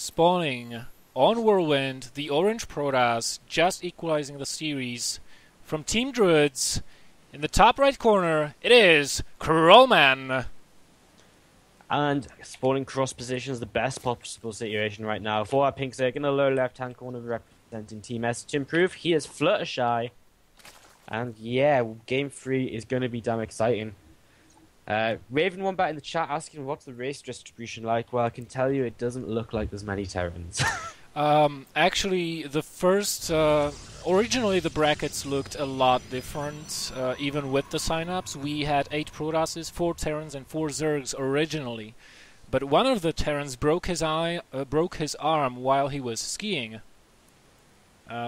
spawning on Whirlwind, the orange Protoss, just equalizing the series from Team Druidz. In the top right corner, it is Krallman. And spawning cross position is the best possible situation right now. For our pink Zerg in the lower left-hand corner representing Team S to improve, he is Fluttershy. And yeah, game 3 is going to be damn exciting. Raven one back in the chat asking what's the race distribution like. Well, I can tell you it doesn't look like there's many Terrans. Actually, the first... originally, the brackets looked a lot different, even with the sign-ups. We had 8 Protosses, 4 Terrans, and 4 Zergs originally. But one of the Terrans broke his arm while he was skiing.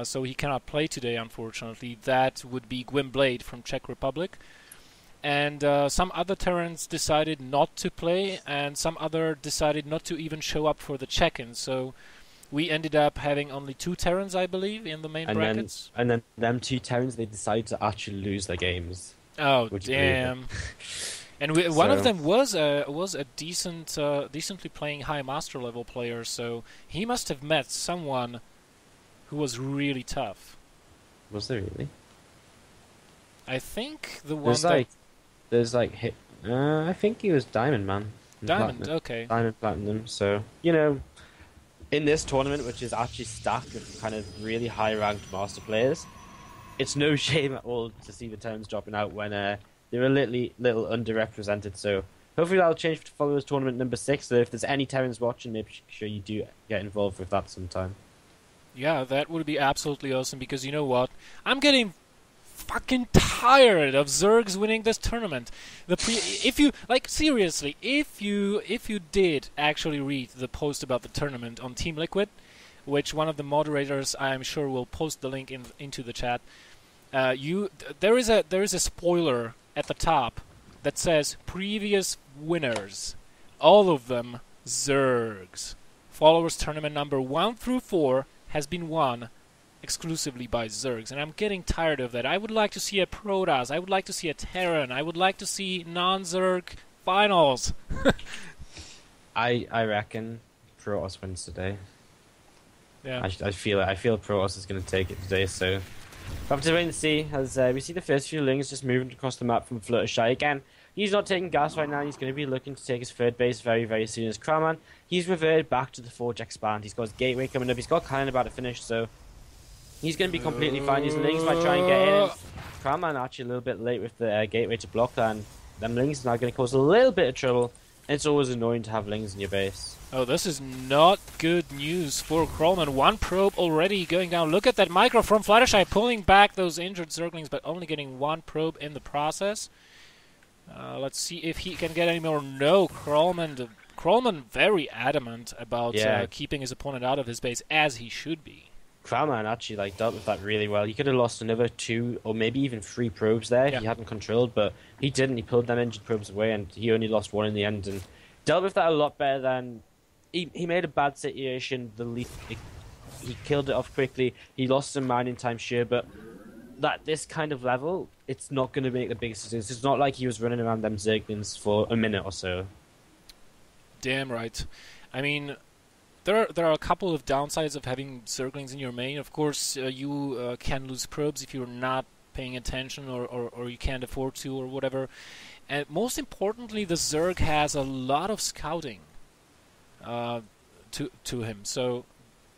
So he cannot play today, unfortunately. That would be Gwynblade from Czech Republic. And some other Terrans decided not to play, and some other decided not to even show up for the check-in. So we ended up having only 2 Terrans, I believe, in the main brackets. And then them 2 Terrans, they decided to actually lose their games. Oh, damn. And one of them was a decently playing high master level player, so he must have met someone who was really tough. Was there really? I think the one I think he was Diamond Man. Diamond, Platinum. okay. Diamond Platinum, so, you know, in this tournament, which is actually stacked with kind of really high-ranked master players, it's no shame at all to see the Terrans dropping out when they're a little underrepresented, so hopefully that'll change for Followers Tournament number 6, so if there's any Terrans watching, make sure you do get involved with that sometime. Yeah, that would be absolutely awesome, because you know what? I'm getting fucking tired of Zergs winning this tournament. Seriously, if you did actually read the post about the tournament on Team Liquid, which one of the moderators I'm sure will post the link into the chat, there is a spoiler at the top that says previous winners, all of them Zergs. Followers tournament number 1 through 4 has been won exclusively by Zergs, and I'm getting tired of that. I would like to see a Protoss, I would like to see a Terran, I would like to see non-Zerg finals. I reckon Protoss wins today. Yeah. I feel it. I feel Protoss is going to take it today, so we'll have to wait and see, as we see the first few lings just moving across the map from Fluttershy. Again, he's not taking gas right now, he's going to be looking to take his third base very, very soon as Krallman. He's reverted back to the Forge Expand, he's got his Gateway coming up, he's got Cannon about to finish, so he's going to be completely fine. His lings might try and get in. Krallman actually a little bit late with the Gateway to block that, and them lings are now going to cause a little bit of trouble. It's always annoying to have lings in your base. Oh, this is not good news for Krallman. 1 probe already going down. Look at that micro from Fluttershy pulling back those injured Zerglings, but only getting 1 probe in the process. Let's see if he can get any more. No, Krallman very adamant about keeping his opponent out of his base, as he should be. Krallman actually dealt with that really well. He could have lost another 2 or maybe even 3 probes there if he hadn't controlled, but he didn't. He pulled them injured probes away, and he only lost 1 in the end, and dealt with that a lot better than... He made a bad situation. He killed it off quickly. He lost some mining time, sure, but this kind of level, it's not going to make the biggest difference. It's not like he was running around them Zerglings for a minute or so. Damn right. I mean, there are a couple of downsides of having Zerglings in your main. Of course, you can lose probes if you're not paying attention, or you can't afford to, or whatever. And most importantly, the Zerg has a lot of scouting to him. So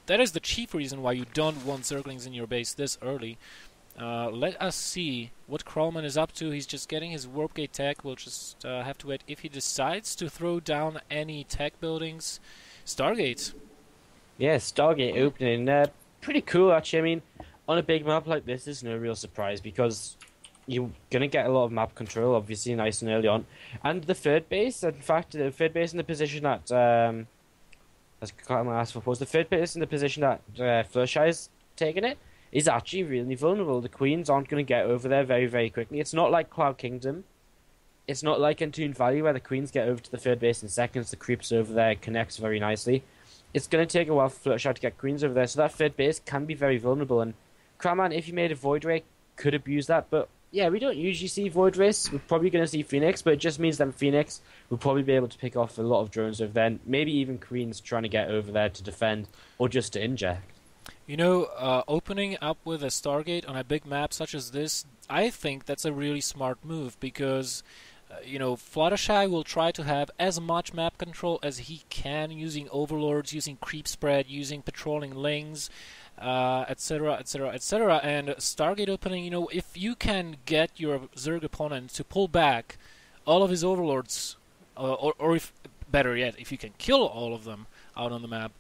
that is the chief reason why you don't want Zerglings in your base this early. Let us see what Krallman is up to. He's just getting his Warp Gate tech. We'll just have to wait if he decides to throw down any tech buildings. Stargate. Yeah, Stargate opening. Pretty cool, actually. I mean, on a big map like this, there's no real surprise because you're going to get a lot of map control, obviously, nice and early on. And the third base, in fact, the third base in the position that... as Krallman asked for, the third base in the position that Fluttershy is taking it is actually really vulnerable. The Queens aren't going to get over there very, very quickly. It's not like Cloud Kingdom. It's not like Entombed Valley where the Queens get over to the third base in seconds. The creeps over there, connects very nicely. It's going to take a while for Fluttershy to get Queens over there, so that third base can be very vulnerable. And Krallman, if you made a Void Ray, could abuse that, but yeah, we don't usually see Void Race. We're probably going to see Phoenix, but it just means that Phoenix will probably be able to pick off a lot of drones over there, maybe even Queens trying to get over there to defend or just to inject. You know, opening up with a Stargate on a big map such as this, I think that's a really smart move because, you know, Fluttershy will try to have as much map control as he can using overlords, using creep spread, using patrolling lanes, etc., etc., etc. And Stargate opening, you know, if you can get your Zerg opponent to pull back all of his overlords, or if better yet, if you can kill all of them out on the map,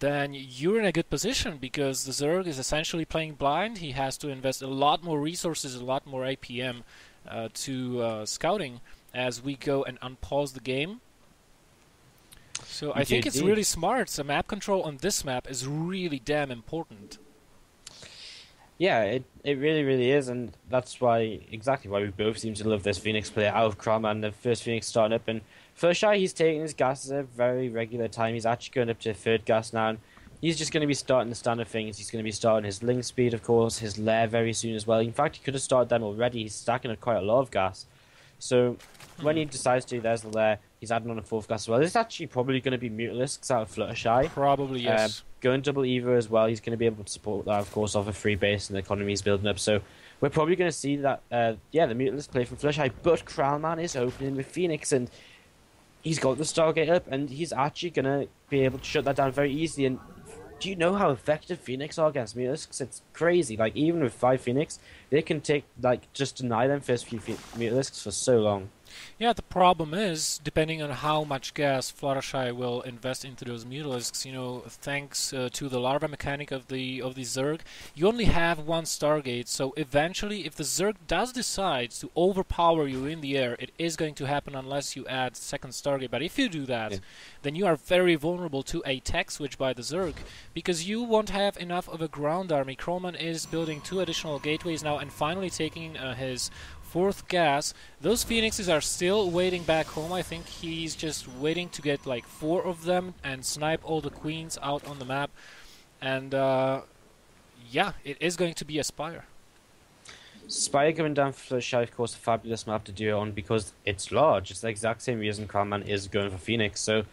then you're in a good position because the Zerg is essentially playing blind. He has to invest a lot more resources, a lot more APM to scouting as we go and unpause the game. So I think it's really smart. So map control on this map is really damn important. Yeah, it really, really is, and that's exactly why we both seem to love this Phoenix player out of Krallman, the first Phoenix starting up. And Fluttershy, he's taking his gas at a very regular time. He's actually going up to third gas now, and he's just going to be starting the standard things. He's going to be starting his link speed, of course, his lair very soon as well. In fact, he could have started them already. He's stacking up quite a lot of gas. So when he decides to, there's the lair. He's adding on a fourth gas as well. This is actually probably going to be Mutalisks out of Fluttershy. Probably, yes. Going double Evo as well. He's going to be able to support that, of course, off a free base and the economy is building up. So we're probably going to see that, the Mutalisk play from Fluttershy. But Krallman is opening with Phoenix, and he's got the Stargate up, and he's actually going to be able to shut that down very easily. And do you know how effective Phoenix are against Mutalisks? It's crazy. Like, even with 5 Phoenix, they can just deny them first few Mutalisks for so long. Yeah, the problem is, depending on how much gas Fluttershy will invest into those Mutalisks, you know, thanks to the larva mechanic of the Zerg, you only have one Stargate, so eventually, if the Zerg does decide to overpower you in the air, it is going to happen unless you add second Stargate. But if you do that, then you are very vulnerable to a tech switch by the Zerg, because you won't have enough of a ground army. Krallman is building 2 additional gateways now, and finally taking his 4th gas. Those Phoenixes are still waiting back home. I think he's just waiting to get like 4 of them and snipe all the queens out on the map. And yeah, it is going to be a Spire. Spire coming down for Fluttershy, of course, a fabulous map to do it on because it's large. It's the exact same reason Krallman is going for Phoenix. So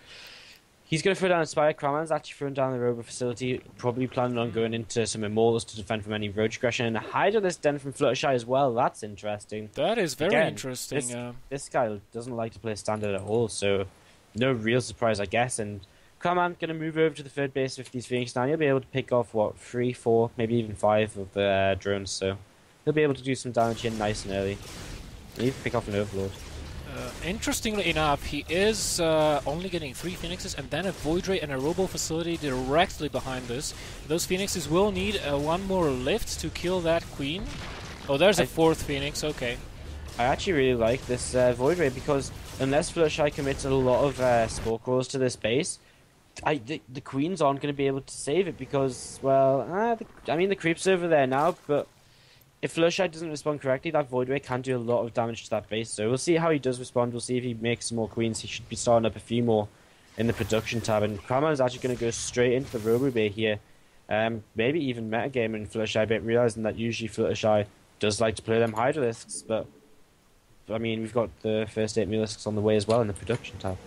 he's going to throw down a Spire. Krallman's actually throwing down the Robo facility, probably planning on going into some Immortals to defend from any roach aggression. And a Hydralisk den from Fluttershy as well. That's interesting. That is very interesting. This guy doesn't like to play standard at all, so no real surprise, I guess. And Krallman going to move over to the third base with these Phoenix now. He'll be able to pick off, 3, 4, maybe even 5 of the drones, so he'll be able to do some damage in nice and early. And even pick off an Overlord. Interestingly enough, he is only getting 3 Phoenixes and then a Void Ray and a Robo facility directly behind this. Those Phoenixes will need 1 more lift to kill that Queen. Oh, there's a 4th Phoenix, okay. I actually really like this Void Ray because unless Fluttershy commits a lot of Spore Crawls to this base, the Queens aren't going to be able to save it because, well, the creep's over there now, but if Fluttershy doesn't respond correctly, that Void Ray can do a lot of damage to that base. So we'll see how he does respond. We'll see if he makes some more Queens. He should be starting up a few more in the production tab. And Krallman is actually going to go straight into the Robo Bay here. Maybe even metagaming Fluttershy, but realizing that usually Fluttershy does like to play them Hydralisks. But, I mean, we've got the first 8 Mutalisks on the way as well in the production tab.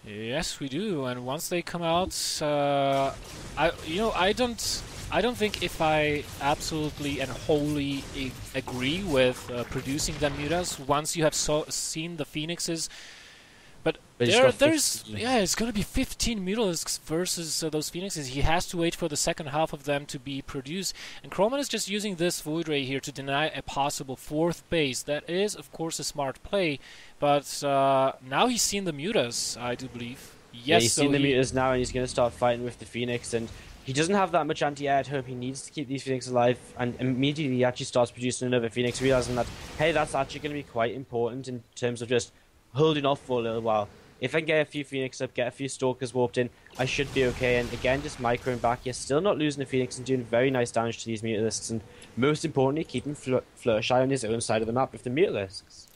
Yes, we do. And once they come out, I don't think if I absolutely and wholly agree with producing them mutas once you have seen the Phoenixes. But it's going to be 15 Mutalisks versus those Phoenixes. He has to wait for the second half of them to be produced. And Krallman is just using this Void Ray here to deny a possible 4th base. That is, of course, a smart play. But now he's seen the mutas, I do believe. Yes, yeah, he's seen the mutas now, and he's going to start fighting with the Phoenix. And he doesn't have that much anti-air at home. He needs to keep these Phoenix alive, and immediately he actually starts producing another Phoenix, realizing that, hey, that's actually going to be quite important in terms of just holding off for a little while. If I can get a few Phoenix up, get a few Stalkers warped in, I should be okay. And again, just microing back. You're still not losing a Phoenix and doing very nice damage to these Mutalisks. And most importantly, keeping Fluttershy on his own side of the map with the Mutalisks.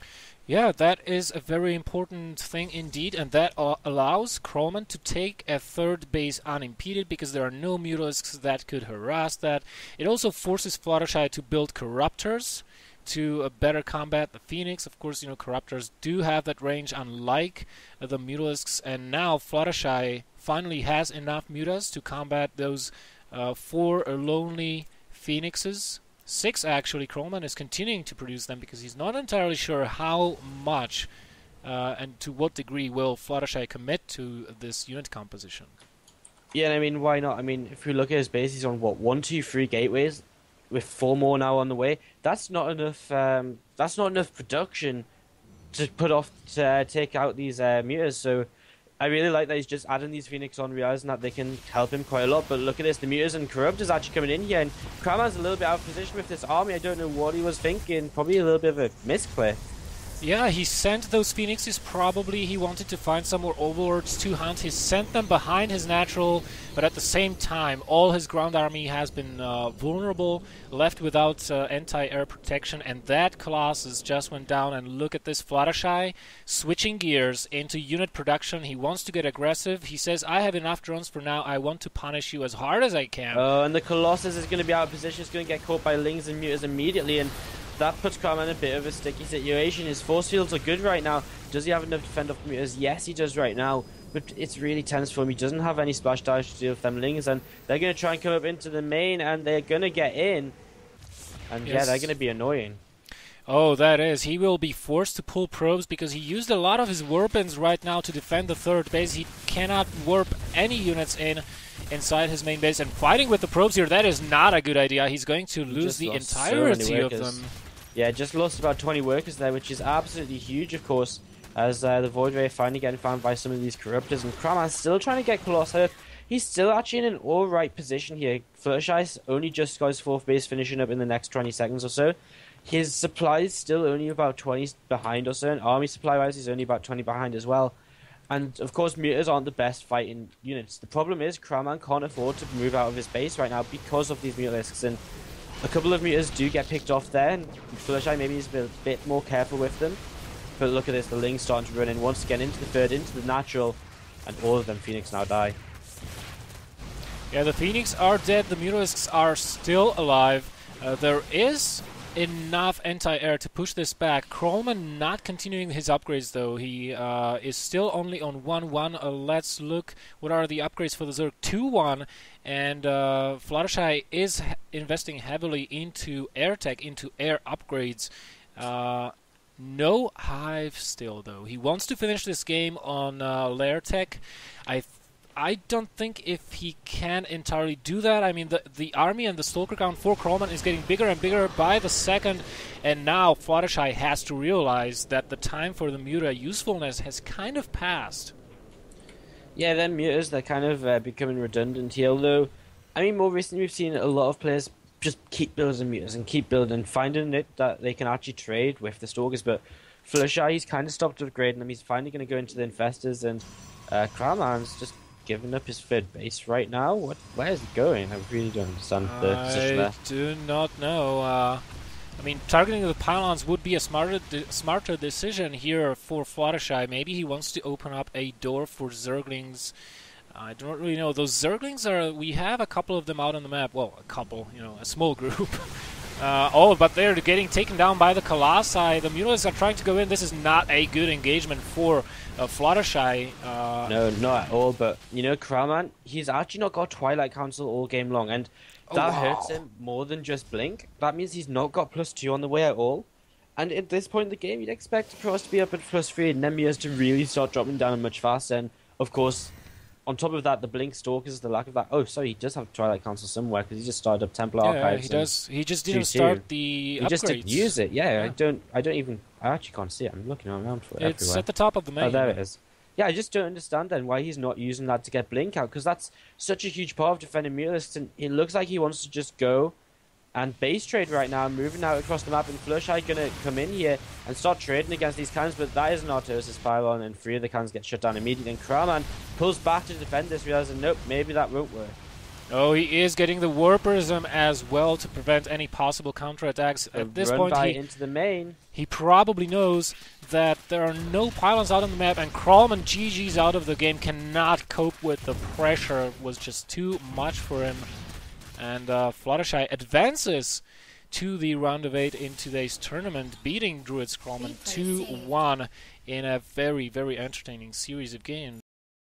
Yeah, that is a very important thing indeed, and that allows Krallman to take a third base unimpeded because there are no Mutalisks that could harass that. It also forces Fluttershy to build Corruptors to better combat the Phoenix. Of course, Corruptors do have that range unlike the Mutalisks, and now Fluttershy finally has enough Mutas to combat those 4 lonely Phoenixes. 6 actually. Krallman is continuing to produce them because he's not entirely sure how much and to what degree will Fluttershy commit to this unit composition. Yeah, and I mean, why not? I mean, if we look at his base, he's on what, 1, 2, 3 gateways, with 4 more now on the way. That's not enough. That's not enough production to put off to take out these mutas. So I really like that he's just adding these Phoenix on, realizing that they can help him quite a lot. But look at this, the mutas and Corruptors actually coming in here, and Krallman's a little bit out of position with this army. I don't know what he was thinking. Probably a little bit of a misplay. Yeah, he sent those Phoenixes. Probably he wanted to find some more Overlords to hunt. He sent them behind his natural, but at the same time, all his ground army has been vulnerable, left without anti-air protection, and that Colossus just went down. And look at this Fluttershy switching gears into unit production. He wants to get aggressive. He says, I have enough drones for now. I want to punish you as hard as I can. And the Colossus is going to be out of position. It's going to get caught by Lings and Mutas immediately, and that puts Krallman in a bit of a sticky situation. His force fields are good right now. Does he have enough to fend off Mutas? Yes, he does right now. But it's really tense for him. He doesn't have any splash damage to deal with them Lings. And they're going to try and come up into the main. And they're going to get in. And yes, yeah, they're going to be annoying. Oh, that is. He will be forced to pull probes because he used a lot of his Whirlwinds right now to defend the third base. He cannot warp any units inside his main base. And fighting with the probes here, that is not a good idea. He's going to lose the entirety of them. Yeah, just lost about 20 workers there, which is absolutely huge, of course, as the Void Ray finally getting found by some of these Corruptors. And Krallman's still trying to get Colossus. He's still actually in an alright position here. Fluttershy's only just got his 4th base finishing up in the next 20 seconds or so. His supply is still only about 20 behind or so, and army supply-wise he's only about 20 behind as well. And, of course, Mutas aren't the best fighting units. The problem is Krallman can't afford to move out of his base right now because of these Mutalisks, and a couple of Mutas do get picked off there, and Fluttershy maybe is a bit more careful with them. But look at this, the Ling's starting to run in once again into the third, into the natural, and all of them Phoenix now die. Yeah, the Phoenix are dead, the Mutalisks are still alive. There is enough anti-air to push this back. Krallman not continuing his upgrades though. He is still only on 1-1. Let's look. What are the upgrades for the Zerg? 2-1. And Fluttershy is investing heavily into air tech, into air upgrades. No hive still though. He wants to finish this game on lair tech. I don't think if he can entirely do that. I mean, the army and the Stalker count for Krallman is getting bigger and bigger by the second, and now Fluttershy has to realize that the time for the Muta usefulness has kind of passed. Yeah, them Mutas, they're kind of becoming redundant here, although, I mean, more recently we've seen a lot of players just keep building Mutas and keep building, finding it that they can actually trade with the Stalkers, but Fluttershy, he's kind of stopped upgrading them. He's finally going to go into the Infestors, and Krallman's just giving up his third base right now. Where is he going? I really don't understand the position there. I do not know. I mean, targeting the pylons would be a smarter decision here for Fluttershy. Maybe he wants to open up a door for Zerglings. I don't really know. Those Zerglings we have a couple of them out on the map. Well, a couple, a small group. But they're getting taken down by the Colossi. The Mutalisks are trying to go in. This is not a good engagement for Fluttershy. No, not at all. But, Krallman, he's actually not got Twilight Council all game long. And that hurts him more than just Blink. That means he's not got +2 on the way at all. And at this point in the game, you'd expect the Cross to be up at +3 and then Mutas to really start dropping down much faster. And, of course, on top of that, the Blink Stalkers, the lack of that. Oh, sorry, he does have Twilight Council somewhere because he just started up Templar Archives. Yeah, he does. He just didn't start the upgrades. He just didn't use it. Yeah, I actually can't see it. I'm looking around for it It's everywhere. at the top of the menu. Oh, there it is. Yeah, I just don't understand then why he's not using that to get Blink out, because that's such a huge part of defending Mutalisks, and it looks like he wants to just go and base trade right now, moving out across the map, and Fluttershy gonna come in here and start trading against these cannons, but that is an Artosis pylon, and 3 of the cannons get shut down immediately, and Krallman pulls back to defend this, realizing, nope, maybe that won't work. Oh, he is getting the Warperism as well to prevent any possible counterattacks. At this point, into the main. he probably knows that there are no pylons out on the map, and Krallman GG's out of the game, cannot cope with the pressure. It was just too much for him. And Fluttershy advances to the round of 8 in today's tournament, beating Druidz.Krallman 2-1 in a very, very entertaining series of games.